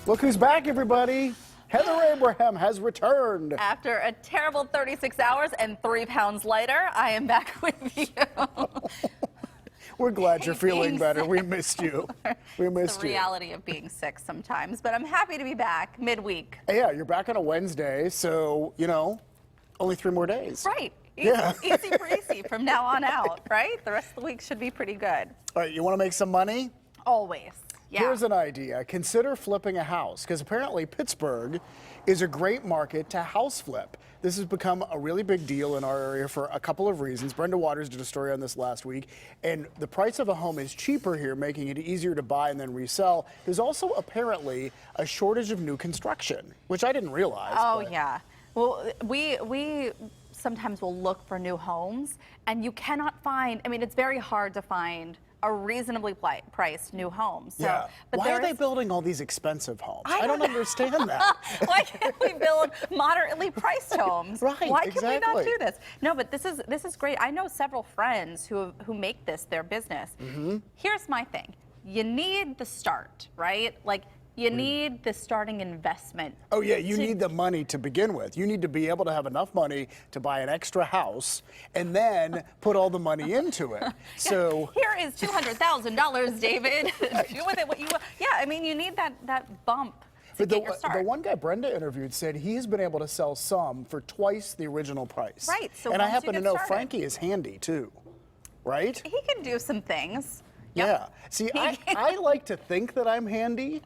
Look who's back, everybody. Heather Abraham has returned. After a terrible 36 hours and 3 pounds lighter, I am back with you. We're glad you're feeling better. We missed you. We missed the you. reality of being sick sometimes, but I'm happy to be back midweek. Yeah, you're back on a Wednesday, so, you know, only 3 more days. Right. Easy, Yeah. easy breezy from now on out, right? The rest of the week should be pretty good. All right, you want to make some money? Always. Yeah. Here's an idea. Consider flipping a house, because apparently Pittsburgh is a great market to house flip. This has become a really big deal in our area for a couple of reasons. Brenda Waters did a story on this last week, and the price of a home is cheaper here, making it easier to buy and then resell. There's also apparently a shortage of new construction, which I didn't realize. Oh, yeah. Well, we sometimes will look for new homes, and you cannot find, I mean, it's very hard to find a reasonably priced new home. So, Yeah. but Why are they building all these expensive homes? I don't know. understand that. Why can't we build moderately priced homes? Right, Why can we not exactly. do this? No, but this is great. I know several friends who make this their business. Here's my thing. You need the start, right? Like, you need the starting investment. Oh, yeah, you need the money to begin with. You need to be able to have enough money to buy an extra house and then put all the money into it. So here is $200,000, David. Do with it what you want. Yeah, I mean, you need that bump to but get your start. the one guy Brenda interviewed said he's been able to sell some for twice the original price. Right, so and I once you happen to get know started- Frankie is handy too, right? He can do some things. Yeah. Yep. See, I like to think that I'm handy.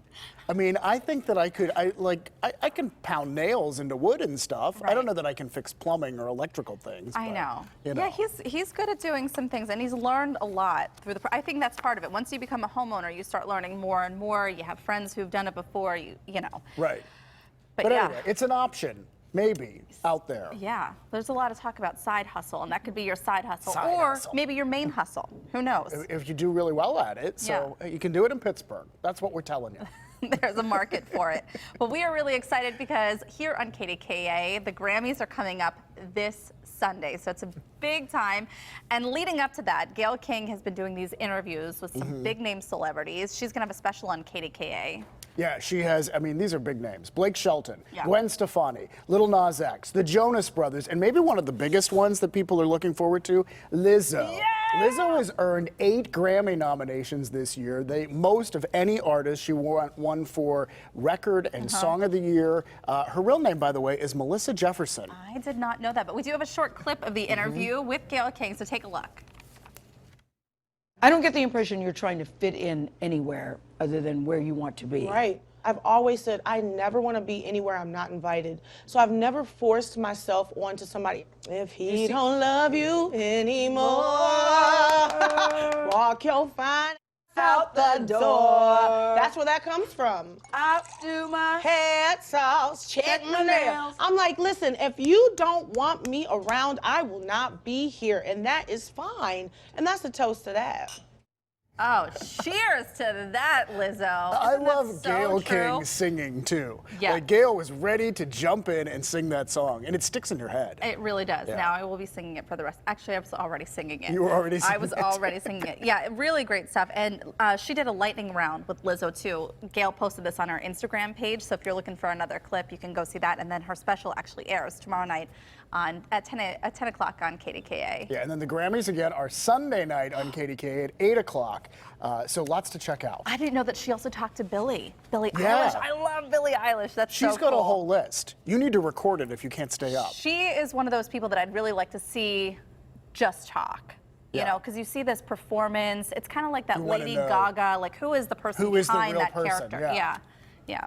I mean, I think that I can pound nails into wood and stuff. I don't know that I can fix plumbing or electrical things. I but, know. you know. Yeah, he's good at doing some things, and he's learned a lot through the. I think that's part of it. Once you become a homeowner, you start learning more and more. You have friends who've done it before. You know. Right. But yeah. Anyway, it's an option, maybe, out there. Yeah, there's a lot of talk about side hustle, and that could be your side hustle, Side or hustle. maybe your main hustle. Who knows? If you do really well at it, so you can do it in Pittsburgh. That's what we're telling you. There's a market for it. But we are really excited because here on KDKA, the Grammys are coming up this Sunday. So it's a big time. And leading up to that, Gayle King has been doing these interviews with some big name celebrities. She's going to have a special on KDKA. Yeah, she has, I mean, these are big names. Blake Shelton, Yeah. Gwen Stefani, Lil Nas X, the Jonas Brothers, and maybe one of the biggest ones that people are looking forward to, Lizzo. Yeah! Lizzo has earned 8 Grammy nominations this year. Most of any artist. She won for Record and Song of the Year. Her real name, by the way, is Melissa Jefferson. I did not know that, but we do have a short clip of the interview with Gayle King, so take a look. I don't get the impression you're trying to fit in anywhere other than where you want to be. Right. I've always said I never want to be anywhere I'm not invited. So I've never forced myself onto somebody. If he don't love you anymore, walk your fine out the door. That's where that comes from. I do my Head sauce, check my nails. I'm like, listen, if you don't want me around, I will not be here. And that is fine. And that's a toast to that. Oh, cheers to that, Lizzo. I Isn't that love so Gayle true? King singing too. Yeah. Like Gayle was ready to jump in and sing that song, and it sticks in your head. It really does. Yeah. Now I will be singing it for the rest. Actually, I was already singing it. You were already singing I was it. already singing it. Yeah, really great stuff. And she did a lightning round with Lizzo too. Gayle posted this on her Instagram page, so if you're looking for another clip, you can go see that. And then her special actually airs tomorrow night at 10 o'clock on KDKA. Yeah, and then the Grammys again are Sunday night on KDKA at 8 o'clock. So lots to check out. I didn't know that she also talked to Billie Yeah. Eilish. I love Billie Eilish. That's so She's got cool. a whole list. You need to record it if you can't stay up. She is one of those people that I'd really like to see just talk. You Yeah. know, because you see this performance, it's kind of like that You wanna Lady know Gaga, like who is the person who is the behind real that person, character? yeah. Yeah.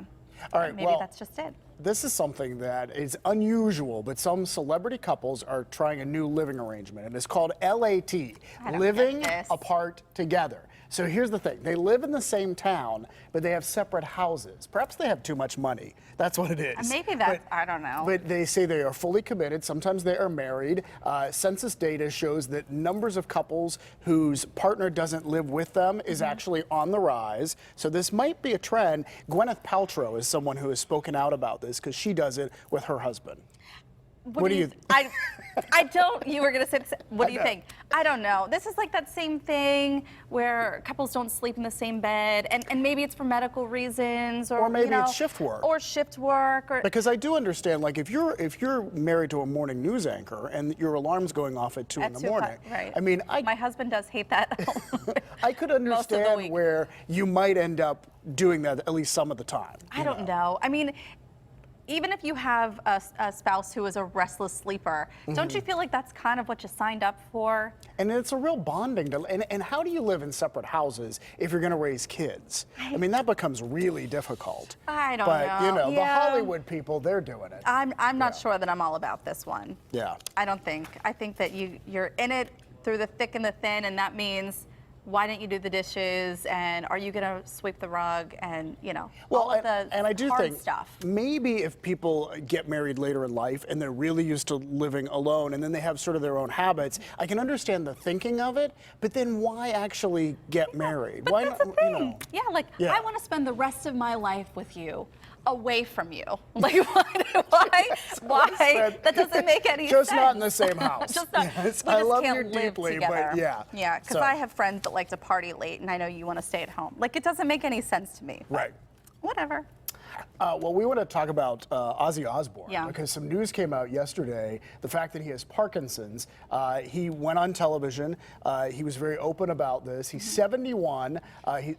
All right, Maybe well, that's just it. This is something that is unusual, but some celebrity couples are trying a new living arrangement, and it's called LAT, I don't living get this. apart together. So here's the thing. They live in the same town, but they have separate houses. Perhaps they have too much money. That's what it is. Maybe that's, I don't know. But they say they are fully committed. Sometimes they are married. Census data shows that numbers of couples whose partner doesn't live with them is actually on the rise. So this might be a trend. Gwyneth Paltrow is someone who has spoken out about this because she does it with her husband. What do you? I don't. You were gonna say this. What do you think? I don't know. This is like that same thing where couples don't sleep in the same bed, and maybe it's for medical reasons, or maybe you know, it's shift work. or shift work, or Because I do understand, like if you're married to a morning news anchor and your alarm's going off at 2 in the morning, right? I mean, my husband does hate that. I could Most of the understand week. where you might end up doing that at least some of the time. I don't know. I mean, even if you have a spouse who is a restless sleeper, don't you feel like that's kind of what you signed up for? And it's a real bonding. And how do you live in separate houses if you're going to raise kids? I mean, that becomes really difficult. I don't but, know. you know, the Yeah. Hollywood people, they're doing it. I'm not sure that I'm all about this one. Yeah. I don't think. I think that you're in it through the thick and the thin, and that means, why didn't you do the dishes, and are you going to sweep the rug, and all of the and I do hard think stuff. maybe if people get married later in life and they're really used to living alone and then they have sort of their own habits, I can understand the thinking of it, but then why actually get married? But Why that's not? the thing. Yeah. I want to spend the rest of my life with you, away from you. Like, why? That doesn't make any sense. Just not in the same house. Just not, Yes, we I just love can't you live deeply, together. but yeah. Yeah, because So- I have friends that like to party late, and I know you want to stay at home. Like, it doesn't make any sense to me. but Right. Whatever. Well, we want to talk about Ozzy Osbourne Yeah. because some news came out yesterday. The fact that he has Parkinson's. He went on television. He was very open about this. He's 71.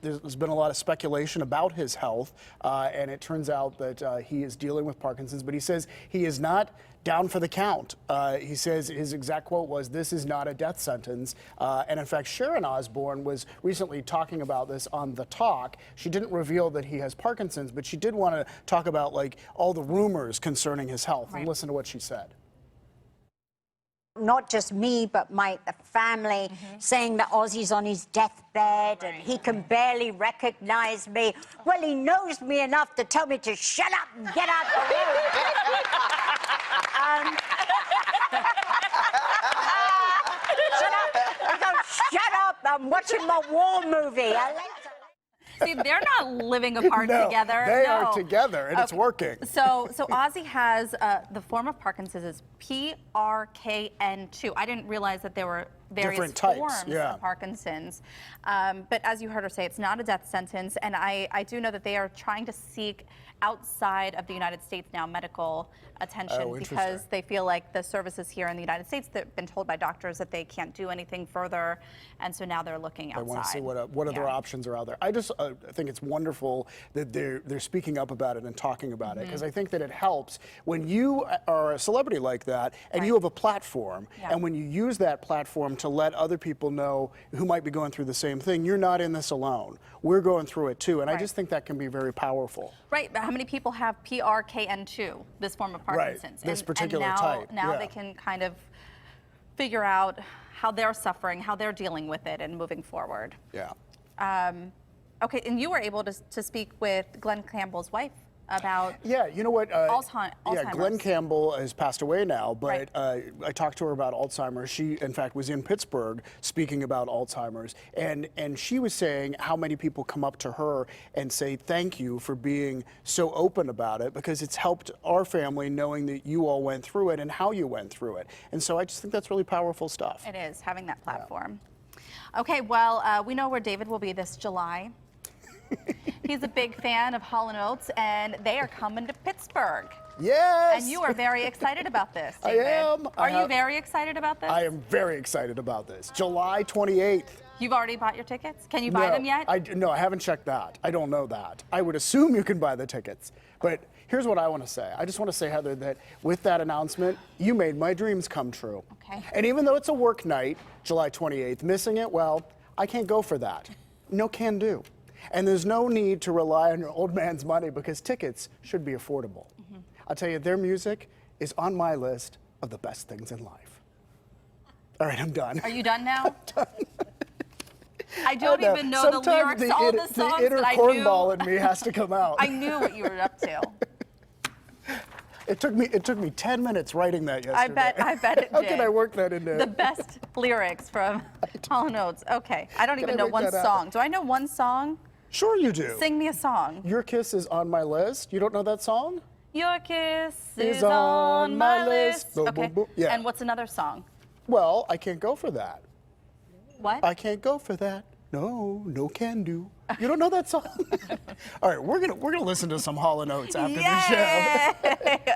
There's been a lot of speculation about his health, and it turns out that he is dealing with Parkinson's. But he says he is not down for the count. He says his exact quote was, "This is not a death sentence." And in fact, Sharon Osbourne was recently talking about this on The Talk. She didn't reveal that he has Parkinson's, but she did want to talk about like all the rumors concerning his health. Right. And listen to what she said. Not just me, but my family saying that Ozzy's on his deathbed and he can barely recognize me. Well, he knows me enough to tell me to shut up and get out the room. Shut up. I go, shut up. I'm watching my war movie. See, they're not living apart No, together. they No. are together, and it's working. So Ozzy has the form of Parkinson's is PRKN2. I didn't realize that there were various Different types, forms yeah. of Parkinson's. But as you heard her say, it's not a death sentence, and I do know that they are trying to seek outside of the United States now medical attention Oh, interesting. because they feel like the services here in the United States, they've been told by doctors that they can't do anything further, and so now they're looking outside. I want to see what other Yeah. options are out there. I just think it's wonderful that they're speaking up about it and talking about it, because I think that it helps when you are a celebrity like that and you have a platform, Yeah. and when you use that platform to let other people know who might be going through the same thing, you're not in this alone. We're going through it too, and I Right. just think that can be very powerful. Right, but how many people have PRKN2, this form of Parkinson's? This particular and type, now yeah. they can kind of figure out how they're suffering, how they're dealing with it, and moving forward. Yeah. Okay, and you were able to speak with Glenn Campbell's wife about. Yeah, you know what? Yeah, Alzheimer's. Glenn Campbell has passed away now, but Right. I talked to her about Alzheimer's. She, in fact, was in Pittsburgh speaking about Alzheimer's, and she was saying how many people come up to her and say thank you for being so open about it, because it's helped our family knowing that you all went through it and how you went through it. And so I just think that's really powerful stuff. It is, having that platform. Okay, well, we know where David will be this July. He's a big fan of Hall & Oates, and they are coming to Pittsburgh. Yes! And you are very excited about this, I David. am. Are you very excited about this? I am very excited about this. July 28th. You've already bought your tickets? Can you buy them yet? No, I haven't checked that. I don't know that. I would assume you can buy the tickets. But here's what I want to say. I just want to say, Heather, that with that announcement, you made my dreams come true. Okay. And even though it's a work night, July 28th, missing it, well, I can't go for that. No can do. And there's no need to rely on your old man's money, because tickets should be affordable. I'll tell you, their music is on my list of the best things in life. All right, I'm done. Are you done now? I don't know. even know the Sometimes lyrics to all the songs the inner that I cornball knew. in me has to come out. I knew what you were up to. It took me 10 minutes writing that yesterday. I bet it How did. can I work that into The best lyrics from Hall & Oates. Okay, I don't Can even I know make one that song. happen? Do I know one song? Sure you do. Sing me a song. Your Kiss is on my list. You don't know that song? Your kiss is on my list. Boom, Okay. boom, boom. Yeah. And what's another song? Well, I can't go for that. What? I can't go for that. No, no can do. You don't know that song? All right, we're gonna listen to some Hall & Oates after the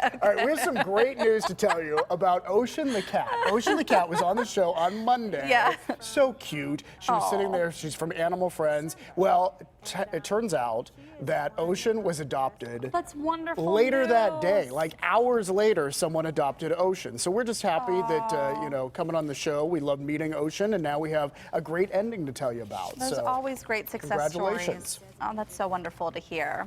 show. All right, we have some great news to tell you about Ocean the cat. Ocean the cat was on the show on Monday. Yeah. So cute. She was sitting there. She's from Animal Friends. Well, it turns out that Ocean was adopted. That's wonderful. Later that news. day, like hours later, someone adopted Ocean. So we're just happy that, you know, coming on the show, we love meeting Ocean, and now we have a great ending to tell you about. There's so always great success congratulations. stories. Oh, that's so wonderful to hear.